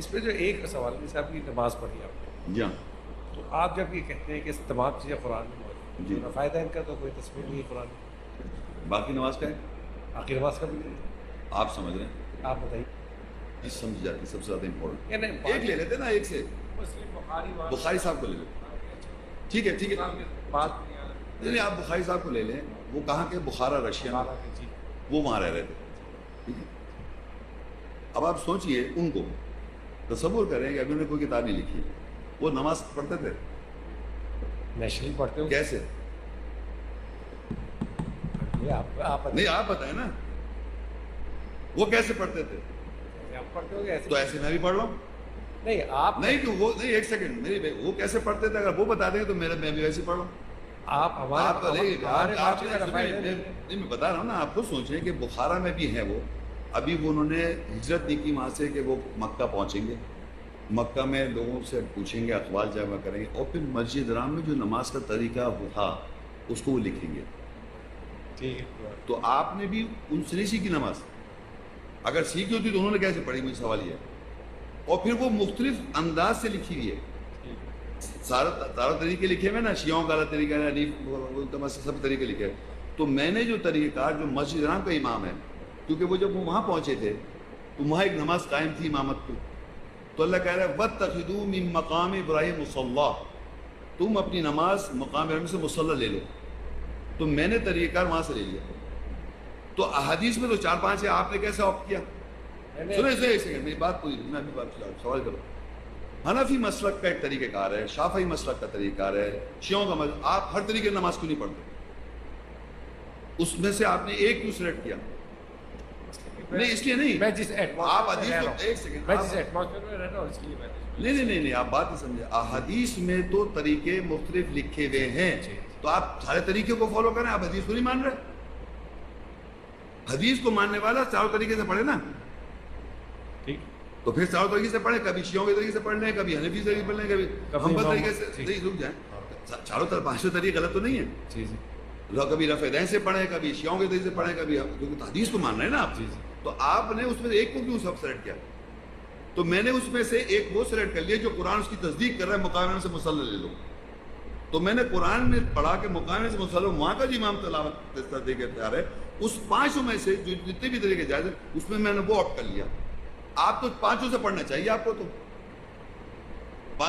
اس پہ جو ایک سوال ہے، جیسے آپ کی نماز پڑھی آپ نے، جی ہاں تو آپ جب یہ کہتے ہیں کہ تمام چیزیں قرآن میں موجود جی، ہیں، تو فائدہ ان کا تو کوئی تصویر نہیں ہے قرآن میں، باقی نماز کا ہے باقی نماز کا بھی نہیں ہے۔ آپ سمجھ رہے ہیں، آپ بتائیے۔ جس سمجھ جاتی سب سے زیادہ امپورٹنٹ یا نہیں، ایک لے لیتے نا، ایک سے مسلم بخاری بخاری صاحب کو لے لیں، ٹھیک ہے ٹھیک ہے، بات نہیں آپ بخاری صاحب کو لے لیں، وہ کہاں کے بخارا رشیا میں، جی وہ وہاں رہ رہے تھے، ٹھیک ہے۔ اب آپ سوچئے ان کو تصور کریں کہ ابھی انہوں نے کوئی کتاب نہیں لکھی، وہ نماز پڑھتے تھے نیشنلی پڑھتے ہو کیسے؟ آپ نہیں آپ بتائیں نا، وہ کیسے پڑھتے تھے؟ آپ پڑھتے ہو گے ایسے؟ تو ایسے میں بھی پڑھ رہا ہوں، نہیں آپ نہیں تو وہ نہیں، ایک سیکنڈ میری، وہ کیسے پڑھتے تھے اگر وہ بتا دیں تو میں بھی ویسے پڑھ رہا ہوں۔ آپ ہمارے میں بتا رہا ہوں نا، آپ کو سوچیں کہ بخارا میں بھی ہیں وہ، ابھی وہ انہوں نے ہجرت نہیں کی وہاں سے کہ وہ مکہ پہنچیں گے، مکہ میں لوگوں سے پوچھیں گے، اقوال جمع کریں گے، اور پھر مسجد حرام میں جو نماز کا طریقہ تھا اس کو وہ لکھیں گے۔ ٹھیک ہے، تو آپ نے بھی ان سے نہیں سیکھی نماز، اگر سیکھی ہوتی تو انہوں نے کیسے پڑھی، مجھے سوال یہ ہے۔ اور پھر وہ مختلف انداز سے لکھی ہوئی ہے، سارا طریقے لکھے ہوئے نا، شیعوں کا الگ طریقہ ہے، سب طریقے لکھے ہوئے۔ تو میں نے جو طریقہ کار جو مسجد حرام کا امام ہے، کیونکہ وہ جب وہ وہاں پہنچے تھے تو وہاں ایک نماز قائم تھی امامت کو، تو اللہ کہہ رہا ہے وَاتَّخِذُوا مِن مَقَامِ إِبْرَاهِيمَ مُصَلَّى، تم اپنی نماز مقام ابراہیم سے مصلی لے لو۔ تو میں نے طریقہ کار وہاں سے لے لیا۔ تو احادیث میں تو 4-5 ہے، آپ نے کیسے آپٹ کیا؟ سنیں ایک سیکنڈ میری بات پوری، میں ابھی سوال کروں۔ حنفی مسلک کا ایک طریقہ کار ہے، شافعی مسلک کا طریقہ کار ہے، شیعوں کا مسلک، آپ ہر طریقے کی نماز کیوں نہیں پڑھتے؟ اس میں سے آپ نے ایک کیوں سلیکٹ کیا؟ نہیں اس لیے نہیں، میں جس آپ حدیث کو ایک سیکنڈ، میں جس ایٹماسفیئر میں رہتا ہوں اس لیے میں نہیں آپ بات نہیں سمجھے، احادیث میں تو طریقے مختلف لکھے ہوئے ہیں، تو آپ سارے طریقے کو فالو کریں، آپ حدیث کو نہیں مان رہے؟ حدیث کو ماننے والا چاروں طریقے سے پڑھے نا، ٹھیک، تو پھر چاروں طریقے سے پڑھیں، کبھی شیعوں کے طریقے سے پڑھ لیں، کبھی حنفی سے پڑھ لیں، کبھی حنبل طریقے سے، نہیں رک جائیں، چاروں طرف پانچوں طریقے غلط تو نہیں ہے، جی جی، کبھی رفع دین سے پڑھیں، کبھی شیعوں کے طریقے سے پڑھیں، کبھی، کیونکہ حدیث کو مان رہے ہیں نا آپ، تو آپ نے اس میں ایک کو کیوں سب سلیکٹ کیا؟ تو میں نے اس میں سے ایک وہ سلیکٹ کر لیا جو قرآن اس کی تصدیق کر رہا ہے، مقام سے مصلی لے لو۔ تو میں نے قرآن میں پڑھا کہ مقام سے مصلی، وہاں کا جو امام تلاوت تصدیق اختیار ہے، اس 5 میں سے جو جتنے بھی طریقے جائز ہیں اس میں میں نے وہ آپٹ کر لیا۔ آپ تو 5 سے پڑھنا چاہیے آپ کو، تو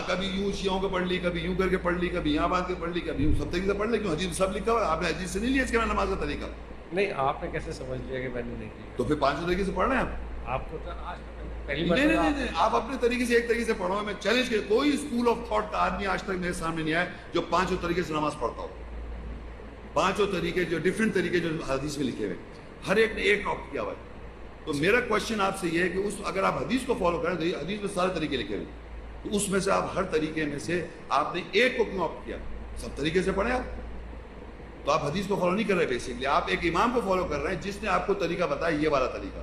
کبھی یوں شیعوں کو پڑھ لی، کبھی یوں کر کے پڑھ لی، کبھی یہاں باندھ کے پڑھ لی، کبھی یوں، سب طریقے سے پڑھ لی، کیوں حدیث سب لکھا ہوا ہے، آپ نے حدیث سے نہیں لیا اس کے نماز کا طریقہ؟ نہیں آپ نے کیسے سمجھ لیا کہ میں نے نہیں کیا؟ تو پھر 5 طریقے سے پڑھ رہے ہیں آپ کو آج پہلی بار نہیں، آپ اپنے طریقے سے ایک طریقے سے پڑھو۔ میں چیلنج کر، کوئی اسکول آف تھاٹ کا آدمی آج تک میرے سامنے نہیں آیا جو 5 طریقے سے نماز پڑھتا ہو، 5 طریقے جو ڈیفرنٹ طریقے جو حدیث میں لکھے ہوئے، ہر ایک نے ایک آپٹ کیا ہوا ہے۔ تو میرا کوشچن آپ سے یہ ہے کہ اگر آپ حدیث کو فالو کریں تو حدیث میں سارے طریقے لکھے ہوئے، تو اس میں سے آپ ہر طریقے میں سے آپ نے ایک کو کیوں آپٹ کیا؟ سب طریقے سے پڑھیں آپ، تو آپ حدیث کو فالو نہیں کر رہے، بیسکلی آپ ایک امام کو فالو کر رہے ہیں جس نے آپ کو طریقہ بتایا، یہ والا طریقہ۔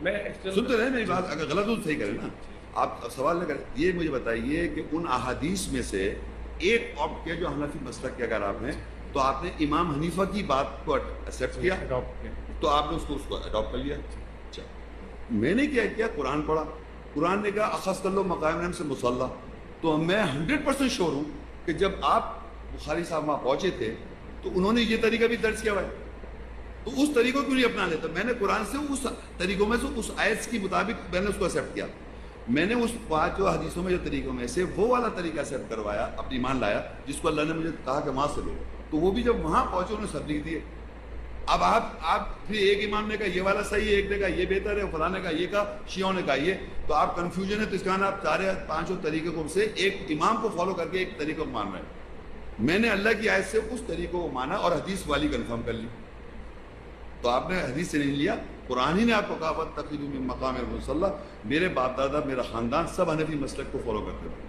میں سنتے رہے میری بات، اگر غلط ہو تو صحیح کریں نا، آپ سوال نہ کریں۔ یہ مجھے بتائیے کہ ان احادیث میں سے ایک آپٹ کیا جو حنفی مسلک کے اگر آپ ہیں، تو آپ نے امام حنیفہ کی بات کو ایکسیپٹ کیا، تو آپ نے اس کو اڈاپٹ کر لیا۔ اچھا، میں نے کیا قرآن پڑھا، قرآن نے کہا اخذ کر لو مقام ابراہیم سے مصلی، تو میں 100% شور ہوں کہ جب آپ بخاری صاحب وہاں پہنچے تھے تو انہوں نے یہ طریقہ بھی درج کیا ہوا ہے، تو اس طریقوں کیوں نہیں اپنا لیتا؟ میں نے قرآن سے اس طریقوں میں سے اس آیت کے مطابق میں نے اس کو ایکسیپٹ کیا، میں نے اس 5 حدیثوں میں جو طریقوں میں سے وہ والا طریقہ ایکسیپٹ کروایا، اپنی ایمان لایا جس کو اللہ نے مجھے کہا کہ وہاں سے لو، تو وہ بھی جب وہاں پہنچے انہوں نے سب لکھ دیے۔ اب آپ پھر ایک امام نے کہا یہ والا صحیح ہے، ایک نے کہا یہ بہتر ہے، فلاں نے کہا یہ کہا، شیعوں نے کہا یہ، تو آپ کنفیوژن ہے، تو اس کا آپ 4-5 طریقے کو سے ایک امام کو فالو کر کے ایک طریقے کو مان رہے ہیں۔ میں نے اللہ کی آیت سے اس طریقے کو مانا اور حدیث والی کنفرم کر لی، تو آپ نے حدیث سے نہیں لیا، قرآن ہی نے آپ کو کہا وَاتَّخِذُوا مِن مَقَامِ ابراہیم مُصَلَّى۔ میرے باپ دادا، میرا خاندان سب حنفی مسلک کو فالو کرتے تھے۔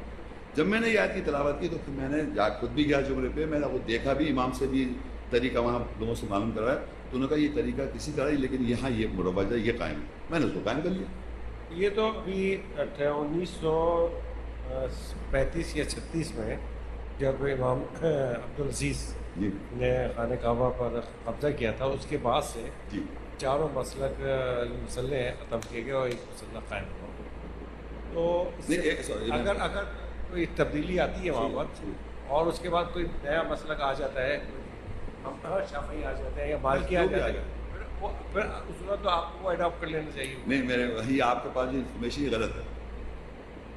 جب میں نے یہ آیت کی تلاوت کی تو پھر میں نے خود بھی گیا جمعے پہ، میں نے وہ دیکھا بھی، امام سے بھی طریقہ وہاں لوگوں سے معلوم کروایا، تو انہوں نے کہا یہ طریقہ کسی طرح ہی، لیکن یہاں یہ مروج ہے، یہ قائم ہے، میں نے اس کو قائم کر لیا۔ یہ تو ابھی 1935 یا 36 میں جب امام عبدالعزیز جی نے خانہ کعبہ پر قبضہ کیا تھا، اس کے بعد سے جی، چاروں مسلک مسلح ختم کیے گئے اور ایک مسلح قائم ہوا۔ تو اگر کوئی تبدیلی آتی ہے وہاں پر اور اس کے بعد کوئی نیا مسلک آ جاتا ہے, شافعی آ جاتا ہے یا مالکی آ جاتا ہے, پھر اس وقت تو آپ کو اڈاپٹ کر لینا چاہیے. نہیں, میرے وہی آپ کے پاس جو انفارمیشن یہ غلط ہے.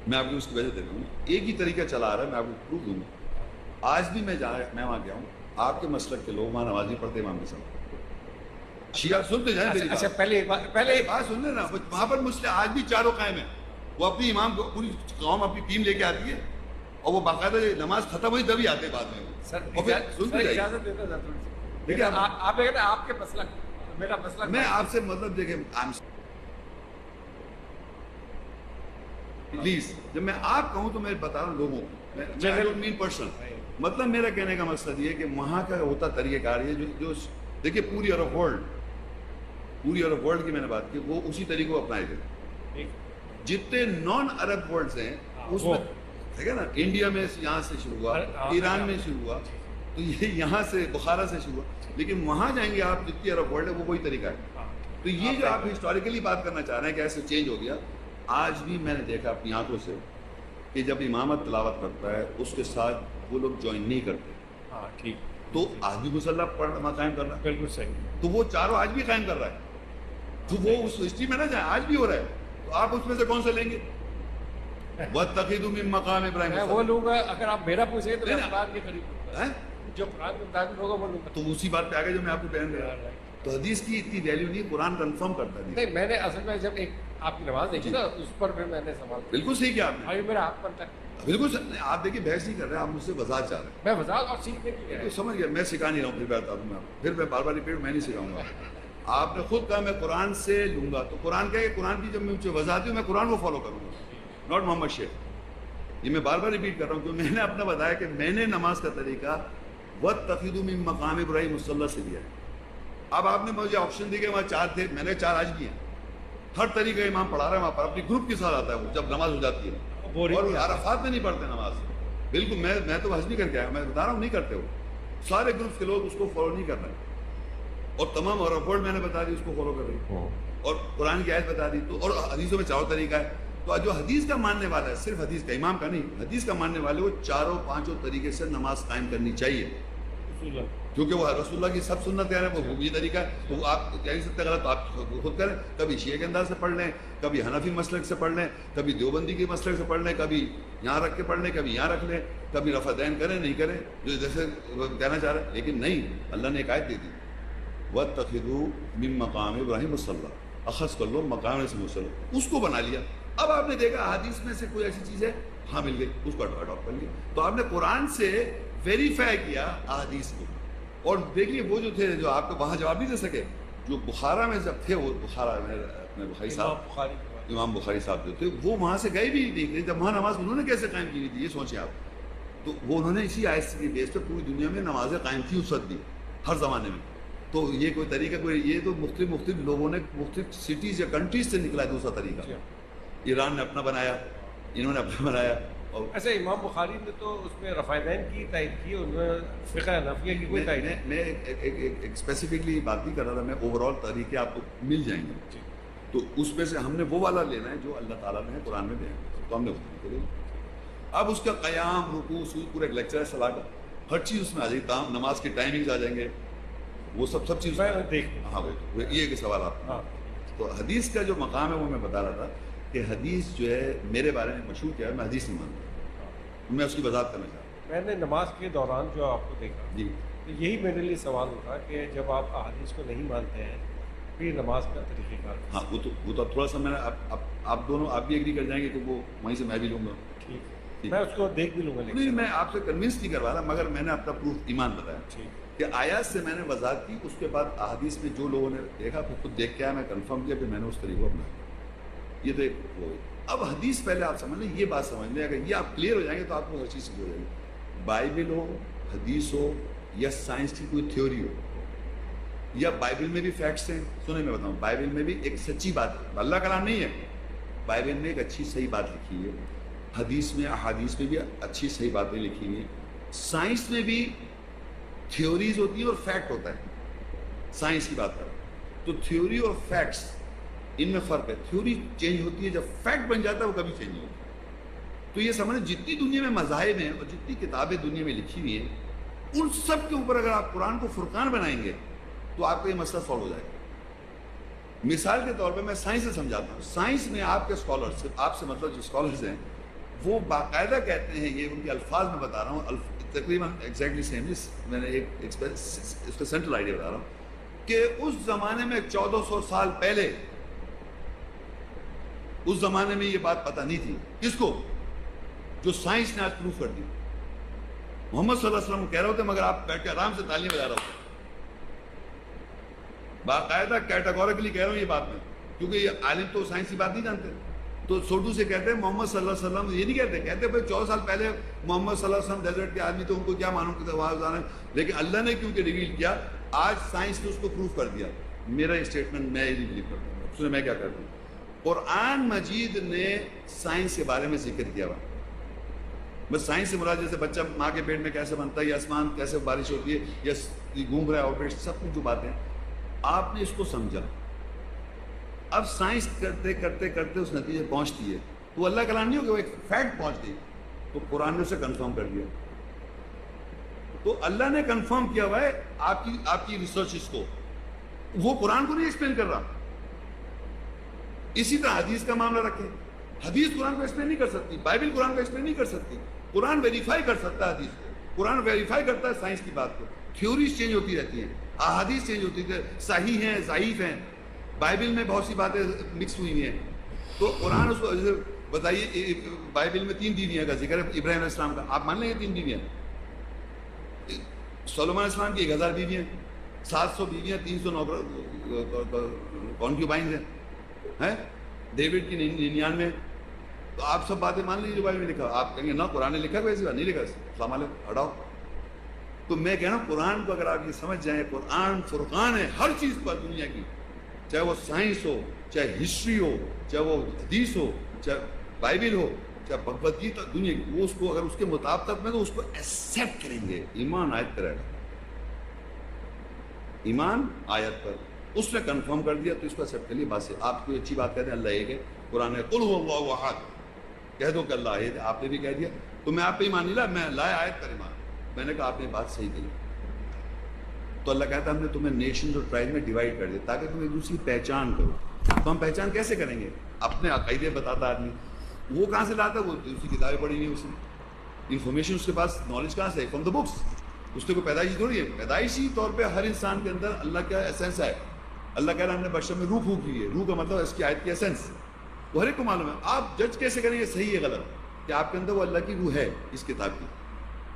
میں آپ کو اس کی وجہ دے رہا ہوں. ایک ہی طریقہ چلا رہا ہے, میں آپ کو پروف دوں گا. آج بھی میں وہاں گیا ہوں, آپ کے مسلک کے لوگ وہاں نماز نہیں پڑھتے امام کے ساتھ. شیعہ سنتے جائیں میری اچھا, پہلے ایک بات سن لیں نا, وہاں پر مسلم آج بھی چاروں قائم ہیں. وہ اپنی امام کو پوری قوم اپنی ٹیم لے کے آتی ہے اور وہ باقاعدہ نماز ختم ہوئی تبھی آتے بعد میں. اجازت دیتا تھا تھوڑی سی. دیکھیں آپ کہتے ہیں آپ کے مسلک, میرا مسلک, میں آپ سے مطلب دیکھیں پلیز, جب میں آپ کہوں تو میں بتا رہا ہوں لوگوں کو, مطلب میرا کہنے کا مقصد یہ کہ وہاں کا ہوتا طریقہ کار یہ جو دیکھیے پوری عرب ورلڈ کی میں نے بات کی, وہ اسی طریقے کو اپنائے گئے. جتنے نان عرب ورلڈز ہیں اس میں ٹھیک ہے نا, انڈیا میں یہاں سے شروع ہوا, ایران میں شروع ہوا, تو یہ یہاں سے بخارا سے شروع ہوا, لیکن وہاں جائیں گے آپ جتنی عرب ورلڈ ہے وہ وہی طریقہ ہے. تو یہ جو آپ ہسٹوریکلی بات کرنا چاہ رہے ہیں کہ ایسے چینج ہو گیا, آج بھی میں نے دیکھا اپنی آنکھوں سے کہ جب امامت تلاوت کرتا ہے اس کے ساتھ وہ لوگ جوائن نہیں کرتے. ہاں ٹھیک, تو آج بھی مسلح پڑھنا قائم کر رہا ہے. بالکل صحیح. تو وہ چاروں آج بھی قائم کر رہا ہے, تو وہ اس ہسٹری میں نہ جائیں, آج بھی ہو رہا ہے. تو آپ اس میں سے کون سے لیں گے؟ وَاتَّخِذُوا مِن مَقَامِ إِبْرَاهِيمَ وہ لوں گا. اگر آپ میرا پوچھیں تو میں قرآن کے قریب ہوں, جو قرآن کے مطابق ہوگا وہ لوں گا. تو اسی بات پہ آگے جو میں آپ کو بیان کر رہا ہوں, تو حدیث کی اتنی ویلیو نہیں, قرآن کنفرم کرتا ہے. نہیں, میں نے اصل میں جب ایک آپ کی نماز دیکھی نا اس پر پھر میں نے سوال, بالکل صحیح کیا آپ نے, میرا ہاتھ بنتا ہے. بالکل آپ دیکھیے بحث نہیں کر رہے, آپ مجھ سے وضاحت چاہ رہے ہیں. میں وضاحت اور سیکھنے کی ہے. سمجھ گیا, میں سکھا نہیں رہا ہوں, پھر بتا دوں میں, پھر میں بار بار ریپیٹ میں نہیں سکھاؤں گا. آپ نے خود کہا میں قرآن سے لوں گا, تو قرآن کیا ہے, قرآن کی جب میں مجھے وضاحت ہوں میں قرآن کو فالو کروں گا, ناٹ محمد شیخ. یہ میں بار بار ریپیٹ کر رہا ہوں کیونکہ میں نے اپنا بتایا کہ میں نے نماز کا طریقہ وَاتَّخِذُوا مِن مَقَامِ إِبْرَاهِيمَ مُصَلًّى سے دیا ہے. اب آپ نے مجھے آپشن دی کہ وہاں 4 تھے, میں نے 4 آج بھی ہیں. ہر طریقے امام پڑھا رہا ہے وہاں پر, اپنی گروپ کے ساتھ آتا ہے وہ جب نماز ہو جاتی ہے, اور عرفات میں نہیں پڑھتے نماز. بالکل, میں تو حج بھی کر کے آیا, میں بتا رہا ہوں نہیں کرتے ہو. سارے گروپس کے لوگ اس کو فالو نہیں کر رہے, اور تمام عرب ورلڈ میں نے بتا دی اس کو فالو کر رہی, اور قرآن کی آیت بتا دی. تو اور حدیثوں میں 4 طریقہ ہے. تو جو حدیث کا ماننے والا ہے, صرف حدیث کا, امام کا نہیں, حدیث کا ماننے والے وہ 4-5 طریقے سے نماز قائم کرنی چاہیے, کیونکہ وہ رسول اللہ کی سب سنت ہے, وہ یہ طریقہ ہے. تو آپ کہہ نہیں سکتے غلط, تو آپ خود کریں. کبھی شیعہ کے انداز سے پڑھ لیں, کبھی حنفی مسلک سے پڑھ لیں, کبھی دیوبندی کے مسلک سے پڑھ لیں, کبھی یہاں رکھ کے پڑھ لیں, کبھی یہاں رکھ لیں, کبھی رفع دین کریں نہیں کریں, جو جیسے کہنا چاہ رہے ہیں. لیکن نہیں, اللہ نے ایک آیت دے دی, وَاتَّخِذُوا مِن مَقَامِ إِبْرَاهِيمَ مُصَلًّى, اخذ کر لو مقام سے مصلی, اس کو بنا لیا. اب آپ نے دیکھا حدیث میں سے کوئی ایسی چیز ہے, ہاں مل گئی, اس کو اڈاپٹ کر لیا. تو آپ نے قرآن سے ویریفائی کیا احادیث کو, اور دیکھیے وہ جو تھے جو آپ کو وہاں جواب نہیں دے سکے, جو بخارا میں جب تھے, وہ بخارا میں اپنے بخاری صاحب, امام بخاری صاحب جو تھے, وہ وہاں سے گئے بھی نہیں. جب وہاں نماز انہوں نے کیسے قائم کی تھی, یہ سوچیں آپ. تو وہ انہوں نے اسی آیت کی بیس پہ پوری دنیا میں نمازیں قائم کی اس وقت بھی, ہر زمانے میں. تو یہ کوئی طریقہ کوئی, یہ تو مختلف لوگوں نے مختلف سٹیز یا کنٹریز سے نکلا ہے دوسرا طریقہ. ایران نے اپنا بنایا, انہوں نے اپنا بنایا. ایسے امام بخاری نے تو اس میں رفع دین کی تائید کی, انہوں نے فقہ حنفیہ کی کوئی تائید نہیں. میں ایک اسپیسیفکلی بات نہیں کر رہا تھا, میں اوور آل طریقے آپ کو مل جائیں گے. تو اس میں سے ہم نے وہ والا لینا ہے جو اللہ تعالیٰ نے قرآن میں دیا ہے, تو ہم نے وہ لے. اب اس کا قیام, رکوع, سجود, پورا ایک لیکچر ہے صلاح کا, ہر چیز اس میں آ جائے گی. نماز کے ٹائمنگز آ جائیں گے, وہ سب چیز. ہاں یہ ایک سوال آپ. تو حدیث کا جو مقام ہے وہ میں بتا رہا تھا کہ حدیث جو ہے میرے بارے میں مشہور کیا ہے, میں حدیث نہیں مانتا, میں اس کی وضاحت کرنا چاہتا ہوں. میں نے نماز کے دوران جو آپ کو دیکھا, جی, تو یہی میرے لیے سوال اٹھا کہ جب آپ احادیث کو نہیں مانتے ہیں پھر نماز کا طریقہ کار. ہاں وہ تو تھوڑا سا میں نے آپ دونوں آپ بھی ایگری کر جائیں گے کہ وہ وہیں سے میں بھی لوں گا. ٹھیک, میں اس کو دیکھ بھی لوں گا. نہیں, میں آپ سے کنونس نہیں کروا رہا, مگر میں نے اپنا پروف ایمان بتایا کہ آیات سے میں نے وضاحت کی. اس کے بعد احادیث میں جو لوگوں نے دیکھا پھر خود دیکھ کے آیا, میں کنفرم کیا, پھر میں نے اس طریقے کو اپنایا. یہ تو ایک وہ. اب حدیث پہلے آپ سمجھ لیں, یہ بات سمجھ لیں, اگر یہ آپ کلیئر ہو جائیں گے تو آپ کو ہر چیز کلیئر ہو جائے گی. بائبل ہو, حدیث ہو, یا سائنس کی کوئی تھیوری ہو, یا بائبل میں بھی فیکٹس ہیں. سنیں میں بتاؤں, بائبل میں بھی ایک سچی بات ہے, اللہ کلام نہیں ہے, بائبل میں ایک اچھی صحیح بات لکھی ہے. حدیث میں, احادیث میں بھی اچھی صحیح باتیں لکھی ہوئی ہیں. سائنس میں بھی تھیوریز ہوتی ہیں اور فیکٹ ہوتا ہے. سائنس کی بات کریں تو تھیوری اور فیکٹس ان میں فرق ہے. تھیوری چینج ہوتی ہے, جب فیکٹ بن جاتا ہے وہ کبھی چینج نہیں ہوتا. تو یہ سمجھیں جتنی دنیا میں مذاہب ہیں اور جتنی کتابیں دنیا میں لکھی ہوئی ہیں, ان سب کے اوپر اگر آپ قرآن کو فرقان بنائیں گے تو آپ کا یہ مسئلہ سالو ہو جائے گا. مثال کے طور پہ میں سائنس سے سمجھاتا ہوں. سائنس میں آپ کے اسکالرس, آپ سے مطلب جو اسکالرس ہیں, وہ باقاعدہ کہتے ہیں, یہ ان کے الفاظ میں بتا رہا ہوں, تقریباً ایگزیکٹلی سیم, میں نے ایک اس کا سینٹرل آئیڈیا بتا رہا ہوں کہ اس زمانے میں 1400 سال پہلے, اس زمانے میں یہ بات پتہ نہیں تھی. کس کو؟ جو سائنس نے آج پروف کر دی. محمد صلی اللہ علیہ وسلم کہہ رہے ہوتے مگر آپ بیٹھ کے آرام سے تالیاں بجا رہے ہوتے. باقاعدہ کیٹاگوریکلی کہہ رہا ہوں یہ بات میں, کیونکہ یہ عالم تو سائنس کی بات نہیں جانتے. تو سوٹو سے کہتے ہیں محمد صلی اللہ علیہ وسلم, یہ نہیں کہتے, کہتے بھائی 14 سال پہلے محمد صلی اللہ علیہ وسلم ڈیزرٹ کے آدمی تو ان کو کیا معلوم کہ وہاں جانا, لیکن اللہ نے کیونکہ ریویل کیا, آج سائنس نے اس کو پروف کر دیا. میرا اسٹیٹمنٹ میں ہی بلیو کرتا ہوں. سنیں میں کیا کرتا ہوں. قرآن مجید نے سائنس کے بارے میں ذکر کیا ہوا. بس سائنس سے مراد جیسے بچہ ماں کے پیٹ میں کیسے بنتا ہے, یا آسمان کیسے بارش ہوتی ہے, یا گھوم رہا ہے آربٹ, سب کچھ جو باتیں آپ نے اس کو سمجھا. اب سائنس کرتے کرتے کرتے اس نتیجے پہنچتی ہے, تو اللہ کلام نہیں ہو کہ وہ ایک فیکٹ پہنچ گئی, تو قرآن نے اسے کنفرم کر دیا. تو اللہ نے کنفرم کیا ہوا ہے آپ کی ریسرچ اس کو, وہ قرآن کو نہیں ایکسپلین کر رہا. اسی طرح حدیث کا معاملہ رکھیں, حدیث قرآن کو ایکسپلین نہیں کر سکتی, بائبل قرآن کو ایکسپلین نہیں کر سکتی. قرآن ویریفائی کر سکتا ہے حدیث کو, قرآن ویریفائی کرتا ہے سائنس کی بات کو. تھیوریز چینج ہوتی رہتی ہیں, احادیث چینج ہوتی ہے, صحیح ہیں ضعیف ہیں, بائبل میں بہت سی باتیں مکس ہوئی ہیں. تو قرآن اس کو بتائیے, بائبل میں 3 بیویاں کا ذکر ہے, ابراہیم علیہ السلام کا, آپ مان لیں گے 3 بیویاں. سلیمان علیہ السلام کی 1000 بیویاں, 700 بیویاں, 300 کانکیوبائنز ہیں, ڈیوڈ کی 99. تو آپ سب باتیں مان لیجیے جو بائبل میں لکھا. آپ کہیں گے نا قرآن نے لکھا کوئی ایسی بات نہیں لکھا, السلام علیکم ہٹاؤ. تو میں کہہ رہا ہوں قرآن کو اگر آپ یہ سمجھ جائیں, قرآن فرقان ہے ہر چیز پر دنیا کی, چاہے وہ سائنس ہو, چاہے ہسٹری ہو, چاہے وہ حدیث ہو, چاہے بائبل ہو, چاہے بھگوت گیتا, دنیا کی, وہ اس کو اگر اس کے مطابقت میں تو اس کو ایکسیپٹ کریں گے. ایمان آیت پر ہے, ایمان آیت پر اس نے کنفرم کر دیا تو اس کو ایکسیپٹ کر لیا. بات سے آپ کوئی اچھی بات کہتے ہیں اللہ ایک ہے, قرآن ہے قل هو اللہ احد, کہہ دو کہ اللہ ایک ہے, آپ نے بھی کہہ دیا, تو میں آپ پہ ایمان نہیں لایا, میں لائے آیت پر ایمان. میں نے کہا آپ نے بات صحیح کہی. تو اللہ کہتا ہے ہم نے تمہیں نیشنز اور ٹرائب میں ڈیوائڈ کر دیا تاکہ تم ایک دوسری پہچان کرو. تو ہم پہچان کیسے کریں گے؟ اپنے عقیدے بتاتا آدمی, وہ کہاں سے لاتا ہے؟ وہ دوسری کتابیں پڑھی نہیں, اس نے انفارمیشن, اس کے پاس نالج کہاں سے ہے؟ From the books. اس نے کوئی پیدائشی تھوڑی ہے. پیدائشی طور پہ ہر انسان کے اندر اللہ کا ایسنس ہے. اللہ کہہ رہا ہے ہم نے بشر میں روح پھونک لی ہے. روح کا مطلب اس کی آیت کی ایسنس, وہ ہر ایک کو معلوم ہے. آپ جج کیسے کریں گے صحیح ہے غلط, کہ آپ کے اندر وہ اللہ کی روح ہے اس کتاب کی.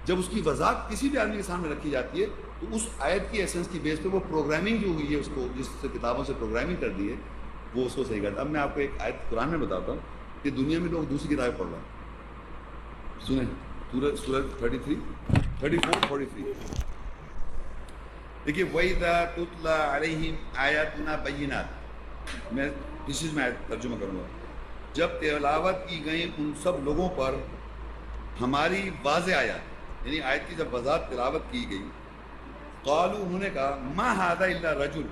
جب اس کی وضاحت کسی بھی آدمی کے سامنے رکھی جاتی ہے تو اس آیت کی ایسنس کی بیس پہ وہ پروگرامنگ جو ہوئی ہے, اس کو جس سے کتابوں سے پروگرامنگ کر دی ہے, وہ اس کو صحیح کرتا ہے. اب میں آپ کو ایک آیت قرآن میں بتاتا ہوں کہ دنیا میں لوگ دوسری کتابیں پڑھ رہے ہیں. سنیں سورۃ 34 43 دیکھیے, وَإِذَا تُتْلَى عَلَيْهِمْ آيَاتُنَا بَيِّنَاتٍ, میں اس چیز میں ترجمہ کروں گا. جب تلاوت کی گئی ان سب لوگوں پر ہماری واضح آیات, یعنی آیت کی جب وضاحت تلاوت کی گئی, قالوا, انہوں نے کہا, ما ھذا الا رجل,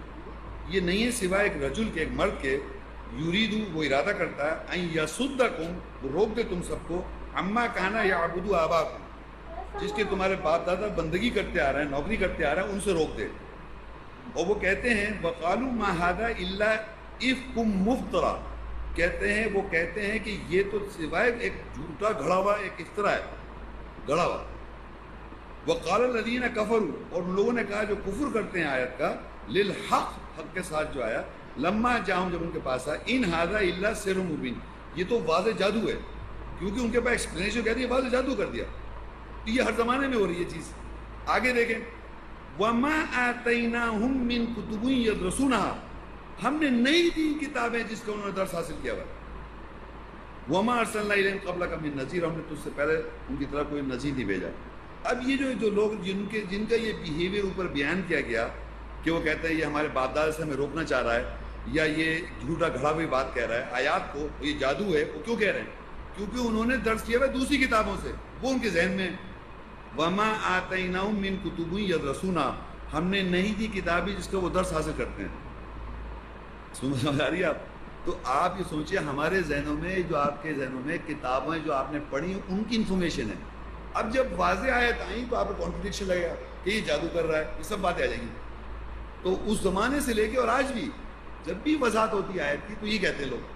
یہ نہیں ہے سوائے ایک رجل کے, ایک مرد کے, یریدو, وہ ارادہ کرتا ہے, ان یصدکم, وہ روک دے تم سب کو, عما کان یعبد آباؤکم, جس کے تمہارے باپ دادا بندگی کرتے آ رہے ہیں, نوکری کرتے آ رہے ہیں, ان سے روک دے. اور وہ کہتے ہیں وقالوا ما ھذا الا افک مفترا, کہتے ہیں, وہ کہتے ہیں کہ یہ تو سوائے ایک جھوٹا گھڑا ہوا ایک افطرا ہے, گھڑا ہوا. وقال الذین کفروا, اور ان لوگوں نے کہا جو کفر کرتے ہیں آیت کا, للحق, حق کے ساتھ جو آیا, لما جاؤں, جب ان کے پاس آیا, ان ھذا الا سحر مبین, یہ تو واضح جادو ہے. کیونکہ ان کے پاس ایکسپلینیشن کہتی ہے واضح جادو کر دیا. یہ ہر زمانے میں ہو رہی ہے چیز. آگے دیکھیں, وما آتیناہم من کتب یدرسونها, ہم نے نہیں دی کتابیں جس کا انہوں نے درس حاصل کیا ہوا. وما ارسلنا الیہم قبلک من نذیر, ہم نے تجھ سے پہلے ان کی طرف کوئی نذیر نہیں بھیجا. اب یہ جو لوگ جن کا یہ بیہیویئر اوپر بیان کیا گیا کہ وہ کہتے ہیں یہ ہمارے باپ دادا سے ہمیں روکنا چاہ رہا ہے, یا یہ جھوٹا گھڑا ہوئی بات کہہ رہا ہے آیات کو, یہ جادو ہے, وہ کیوں کہہ رہے ہیں؟ کیونکہ انہوں نے درس کیا ہوا دوسری کتابوں سے, وہ ان کے ذہن میں. وما آتیناہم من کتب یدرسونها, ہم نے نہیں دی کتابیں جس کا وہ درس حاصل کرتے ہیں. سمجھ آ رہی ہے آپ؟ تو آپ یہ سوچئے ہمارے ذہنوں میں جو آپ کے ذہنوں میں کتابیں جو آپ نے پڑھی ان کی انفارمیشن ہے. اب جب واضح آیت آئیں تو آپ کو کانٹرڈکشن لگے گا کہ یہ جادو کر رہا ہے, یہ سب باتیں آ جائیں گی. تو اس زمانے سے لے کے اور آج بھی جب بھی وضاحت ہوتی ہے آیت کی تو یہ کہتے ہیں لوگ.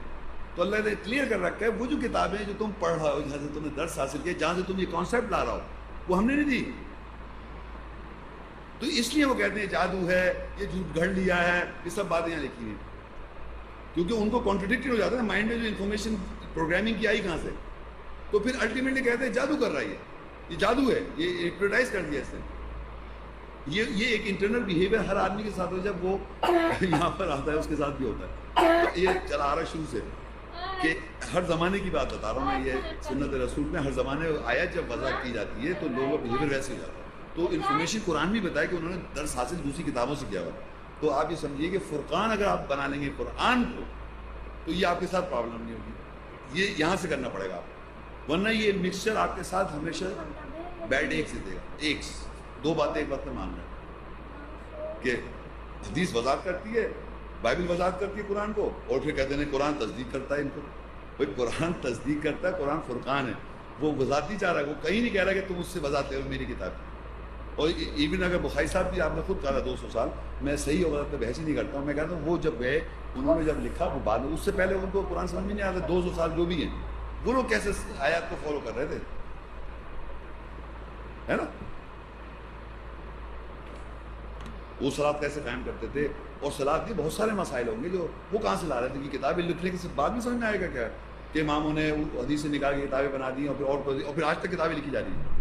تو اللہ نے کلیئر کر رکھا ہے وہ جو کتابیں جو تم پڑھ رہا ہو, جہاں سے تم نے درس حاصل کیا, جہاں سے تم یہ کانسیپٹ لا رہا ہو, وہ ہم نے نہیں دی. تو اس لیے وہ کہتے ہیں جادو ہے, یہ جھوٹ گھڑ لیا ہے, یہ سب باتیں یہاں لکھی ہیں, کیونکہ ان کو کانٹرڈکٹڈ ہو جاتا ہے مائنڈ میں جو انفارمیشن پروگرامنگ کی آئی کہاں سے. تو پھر الٹیمیٹلی کہتے ہیں جادو کر رہا ہے, یہ جادو ہے, یہ ہپنوٹائز کر دیا اس نے. یہ ایک انٹرنل بیہیویئر ہر آدمی کے ساتھ ہو, جب وہ یہاں پر آتا ہے اس کے ساتھ بھی ہوتا ہے. تو یہ چلا آ رہا ہے شروع سے کہ ہر زمانے کی بات بتا رہا ہوں میں, یہ سنت رسول میں ہر زمانے آیا جب وضاحت کی جاتی ہے تو لوگوں کا بیہیویئر ویسے ہو جاتا ہے. تو انفارمیشن قرآن بھی بتایا کہ انہوں نے درس حاصل دوسری کتابوں سے کیا ہوا. تو آپ یہ سمجھیے کہ فرقان اگر آپ بنا لیں گے قرآن کو تو یہ آپ کے ساتھ پرابلم نہیں ہوگی, یہ یہاں سے کرنا پڑے گا آپ, ورنہ یہ مکسچر آپ کے ساتھ ہمیشہ بیڈ ایک سے دے گا. ایک دو باتیں ایک وقت میں ماننا ہے کہ حدیث وضاحت کرتی ہے, بائبل وضاحت کرتی ہے قرآن کو, اور پھر کہتے ہیں قرآن تصدیق کرتا ہے ان کو. بھائی قرآن تصدیق کرتا ہے, قرآن فرقان ہے, وہ وضاحت نہیں چاہ رہا ہے, وہ کہیں نہیں کہہ رہا کہ تم اس سے وضاحت لے لو میری کتاب کی. اور ایون اگر بخاری صاحب بھی, آپ نے خود کہا تھا 200 سال, میں صحیح اور غلط پہ بحث ہی نہیں کرتا ہوں, میں کہتا ہوں وہ جب گئے انہوں نے جب لکھا وہ بعد میں, اس سے پہلے ان کو قرآن سمجھ میں نہیں آتا. 200 سال جو بھی ہیں وہ لوگ کیسے آیات کو فالو کر رہے تھے, ہے نا, وہ صلاۃ کیسے قائم کرتے تھے, اور صلاۃ کے بہت سارے مسائل ہوں گے جو وہ کہاں سے لا رہے تھے. کہ کتابیں لکھنے کے بعد میں سمجھ میں آئے گا کیا کہ اماموں نے حدیث سے نکال کے کتابیں بنا دی, اور پھر آج تک کتابیں لکھی جا رہی ہیں.